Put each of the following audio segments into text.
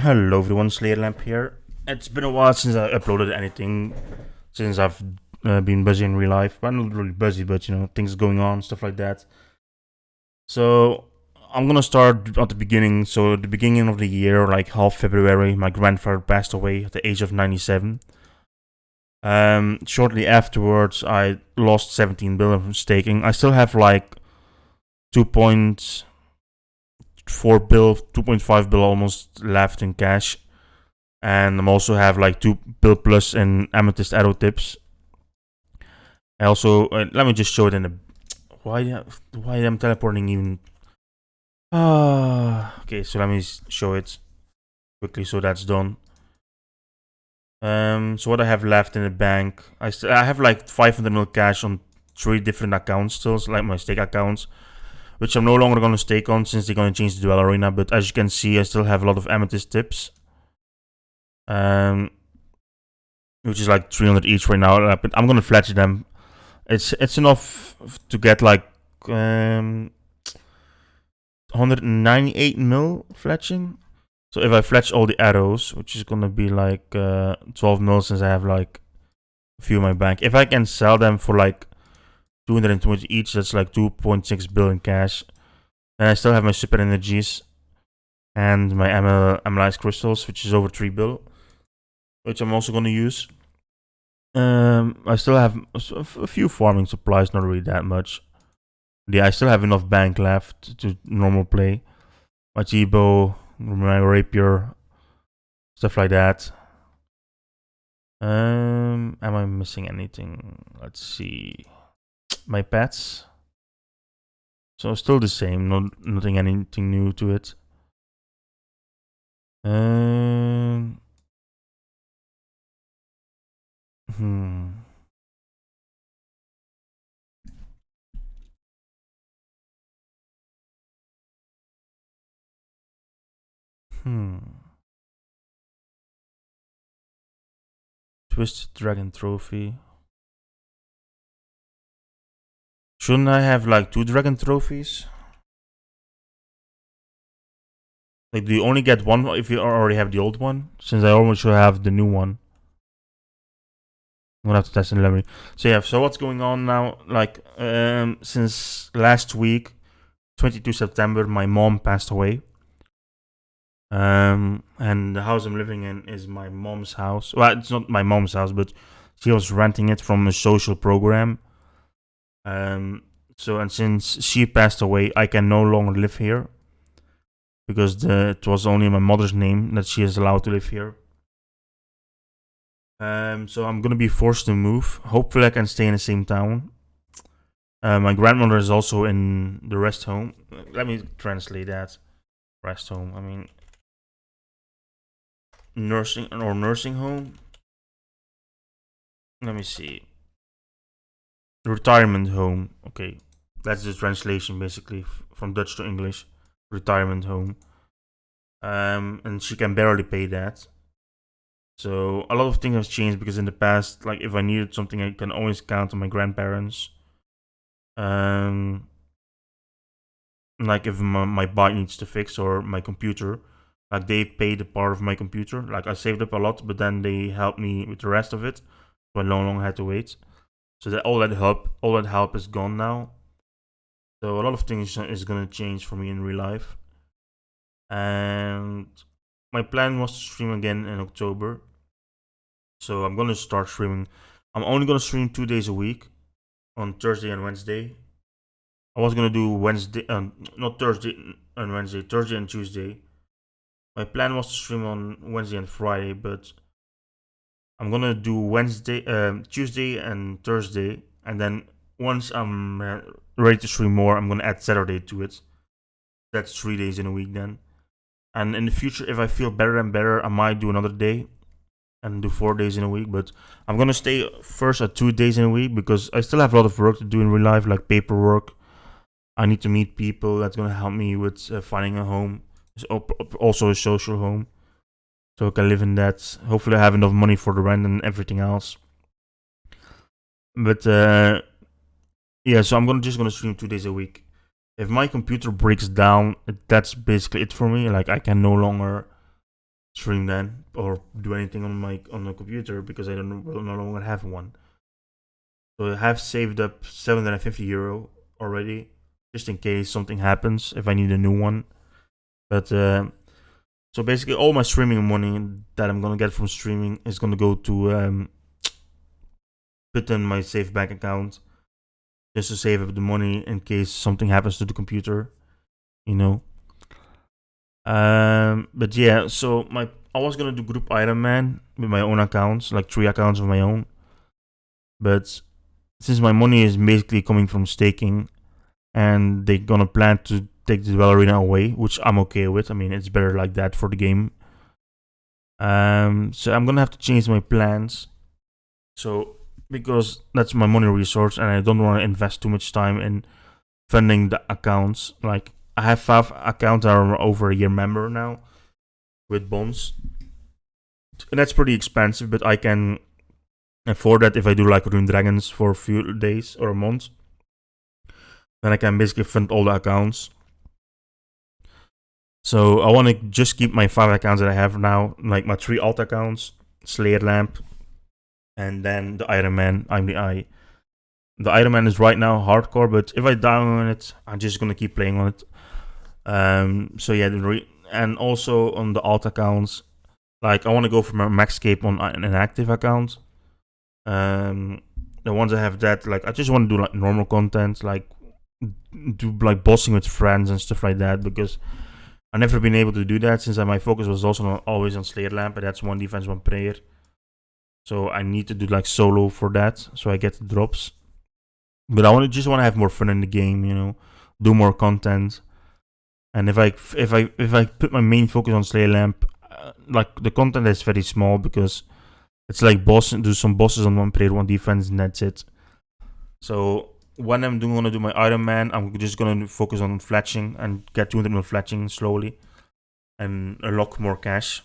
Hello everyone, Slayer Lamp here. It's been a while since I uploaded anything, since I've been busy in real life. Well, not really busy, but things going on, stuff like that. So I'm gonna start at the beginning. So at the beginning of the year, like half February, my grandfather passed away at the age of 97. Shortly afterwards, I lost 17 billion from staking. I still have like 2.4 bill, 2.5 bill almost left in cash. And I'm also have like 2 bill plus in amethyst arrow tips. I also let me just show it in the why I'm teleporting even. Okay, so let me show it quickly so that's done. So what I have left in the bank, I have like 500 mil cash on 3 different accounts still, so like my stake accounts, which I'm no longer gonna stake on since they're gonna change the duel arena. But as you can see, I still have a lot of amethyst tips. Which is like 300 each right now. But I'm gonna fletch them. It's enough to get like 198 mil fletching. So if I fletch all the arrows, which is gonna be like 12 mil since I have like a few in my bank. If I can sell them for like 220 each, that's like 2.6 billion cash. And I still have my super energies and my amethyst crystals, which is over 3 bill, which I'm also gonna use. I still have a few farming supplies, not really that much. Yeah, I still have enough bank left to normal play. My T-bow, my rapier, stuff like that. Am I missing anything? Let's see. My pets. So still the same, nothing anything new to it. Hmm. Hmm. Twisted Dragon Trophy. Shouldn't I have like 2 Dragon Trophies? Like, do you only get one if you already have the old one? Since I almost should have the new one. I'm gonna have to test in memory. So yeah, so what's going on now? Like, since last week, 22 September, my mom passed away. And the house I'm living in is my mom's house. Well, it's not my mom's house, but she was renting it from a social program. So and since she passed away, I can no longer live here because it was only my mother's name that she is allowed to live here. So I'm gonna be forced to move. Hopefully, I can stay in the same town. My grandmother is also in the rest home. Let me translate that. Rest home. I mean, nursing home. Let me see. Retirement home. Okay, that's the translation basically from Dutch to English. Retirement home. And she can barely pay that. So a lot of things have changed because in the past, like if I needed something, I can always count on my grandparents. Like if my bike needs to fix or my computer, like they paid a part of my computer. Like I saved up a lot, but then they helped me with the rest of it, so I no longer had to wait. So that all that help is gone now. So a lot of things is gonna change for me in real life. And my plan was to stream again in October. So I'm gonna start streaming. I'm only gonna stream 2 days a week, on Thursday and Wednesday. I was gonna do Wednesday, not Thursday and Wednesday, Thursday and Tuesday. My plan was to stream on Wednesday and Friday, but I'm gonna do Tuesday and Thursday, and then once I'm ready to stream more, I'm gonna add Saturday to it. That's 3 days in a week then. And in the future, if I feel better and better, I might do another day and do 4 days in a week. But I'm gonna stay first at 2 days in a week because I still have a lot of work to do in real life, like paperwork. I need to meet people that's gonna help me with finding a home. It's also a social home, so I can live in that. Hopefully, I have enough money for the rent and everything else. But yeah, so I'm just gonna stream 2 days a week. If my computer breaks down, that's basically it for me. Like I can no longer stream then or do anything on the computer because I will no longer have one. So I have saved up €750 already, just in case something happens if I need a new one. But so basically, all my streaming money that I'm gonna get from streaming is gonna go to put in my safe bank account, just to save up the money in case something happens to the computer, you know. But yeah, so I was gonna do group Iron Man with my own accounts, like 3 accounts of my own. But since my money is basically coming from staking, and they're gonna plan to take the ballerina away, which I'm okay with. I mean, it's better like that for the game. So I'm gonna have to change my plans. So because that's my money resource, and I don't want to invest too much time in funding the accounts. Like I have 5 accounts that are over a year member now with bonds, and that's pretty expensive. But I can afford that if I do like Rune Dragons for a few days or a month. Then I can basically fund all the accounts. So I want to just keep my 5 accounts that I have now, like my 3 alt accounts, Slayer Lamp, and then the Iron Man. The Iron Man is right now hardcore, but if I die on it, I'm just gonna keep playing on it. So yeah, and also on the alt accounts, like I want to go for my Maxscape on an active account. The ones I have that, like I just want to do like normal content, like do like bossing with friends and stuff like that, because I've never been able to do that since my focus was also always on Slayer Lamp, but that's one defense, one prayer. So I need to do like solo for that, so I get the drops. But I just want to have more fun in the game, you know, do more content. And if I put my main focus on Slayer Lamp, like the content is very small because it's like do some bosses on one prayer, one defense, and that's it. So when I'm gonna do my Iron Man, I'm just gonna focus on fletching and get 200 mil fletching slowly, and unlock more cash.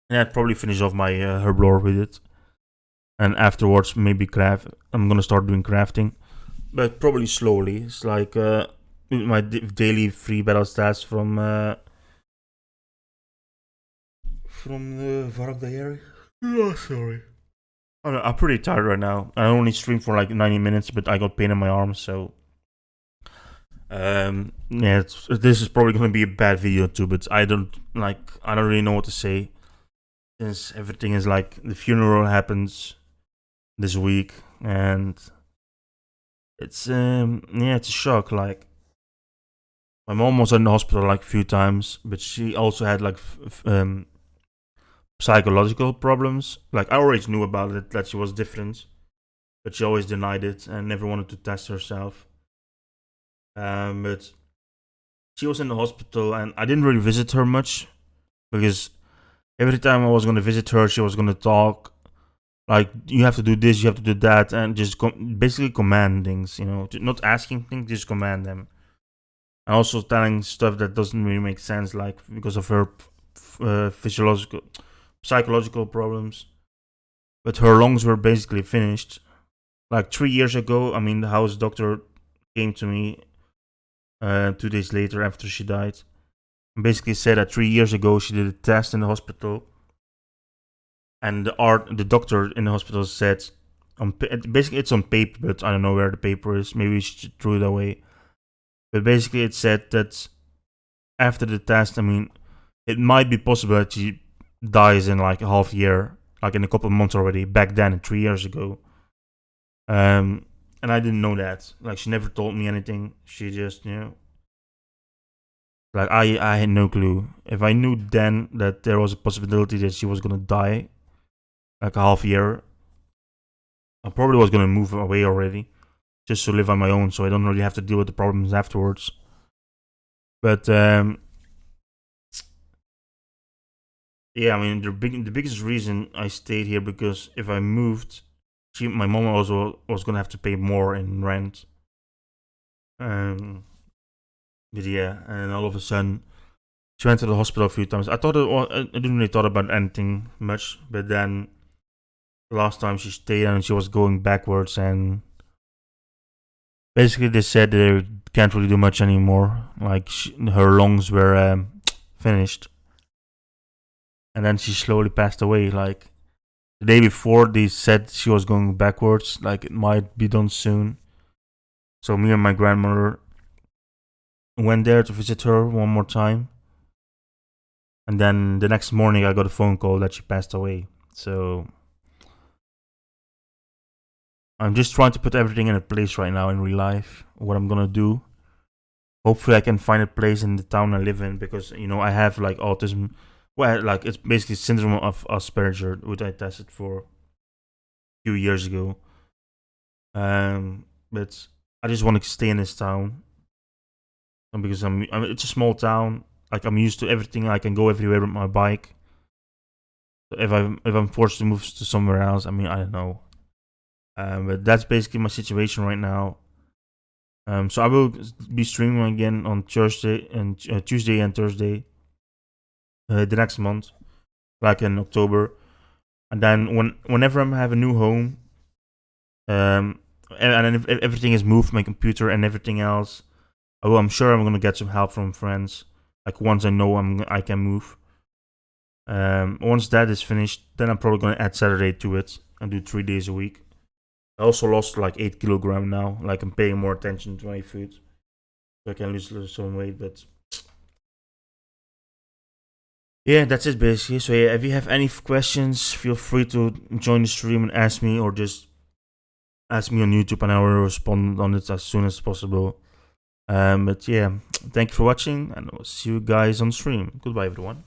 And I'd probably finish off my herblore with it. And afterwards, maybe craft. I'm gonna start doing crafting, but probably slowly. It's like my daily free battle stats from the Varrock Diary. Oh, sorry. I'm pretty tired right now. I only streamed for like 90 minutes, but I got pain in my arms, so yeah, this is probably gonna be a bad video too. But I don't really know what to say, since everything is like the funeral happens this week, and it's it's a shock. Like my mom was in the hospital like a few times, but she also had like psychological problems. Like I always knew about it, that she was different, but she always denied it and never wanted to test herself. But she was in the hospital, and I didn't really visit her much because every time I was gonna visit her, she was gonna talk like, you have to do this, you have to do that, and just basically command things, you know, not asking things, just command them. And also telling stuff that doesn't really make sense, like because of her psychological problems. But her lungs were basically finished. Like 3 years ago, I mean, the house doctor came to me 2 days later after she died, and basically said that 3 years ago she did a test in the hospital, and the doctor in the hospital said, basically it's on paper, but I don't know where the paper is. Maybe we should throw it away. But basically it said that after the test, I mean, it might be possible that she dies in like a half year, like in a couple of months already. Back then, 3 years ago. And I didn't know that. Like she never told me anything. She just, you know, like I had no clue. If I knew then that there was a possibility that she was gonna die, like a half year, I probably was gonna move away already, just to live on my own, so I don't really have to deal with the problems afterwards. But yeah, I mean the biggest reason I stayed here, because if I moved, my mom also was gonna have to pay more in rent. But yeah, and all of a sudden she went to the hospital a few times. I didn't really thought about anything much, but then last time she stayed and she was going backwards, and basically they said they can't really do much anymore. Like her lungs were finished. and then she slowly passed away. Like the day before, they said she was going backwards, like it might be done soon. So me and my grandmother went there to visit her one more time, and then the next morning I got a phone call that she passed away. So I'm just trying to put everything in a place right now in real life. What I'm gonna do. Hopefully, I can find a place in the town I live in because I have like autism. Well, like it's basically syndrome of Asperger, which I tested for a few years ago. But I just want to stay in this town because it's a small town. Like I'm used to everything. I can go everywhere with my bike. If I'm forced to move to somewhere else, I mean I don't know. But that's basically my situation right now. So I will be streaming again on Thursday and Tuesday and Thursday the next month, like in October. And then whenever I have a new home, and then if everything is moved, my computer and everything else, I'm sure I'm gonna get some help from friends. Like once I know I can move. Once that is finished, then I'm probably gonna add Saturday to it and do 3 days a week. I also lost like 8 kilograms now. Like I'm paying more attention to my food, so I can lose some weight. But yeah, that's it basically. So yeah, if you have any questions, feel free to join the stream and ask me, or just ask me on YouTube, and I will respond on it as soon as possible. But yeah, thank you for watching, and I'll see you guys on stream. Goodbye, everyone.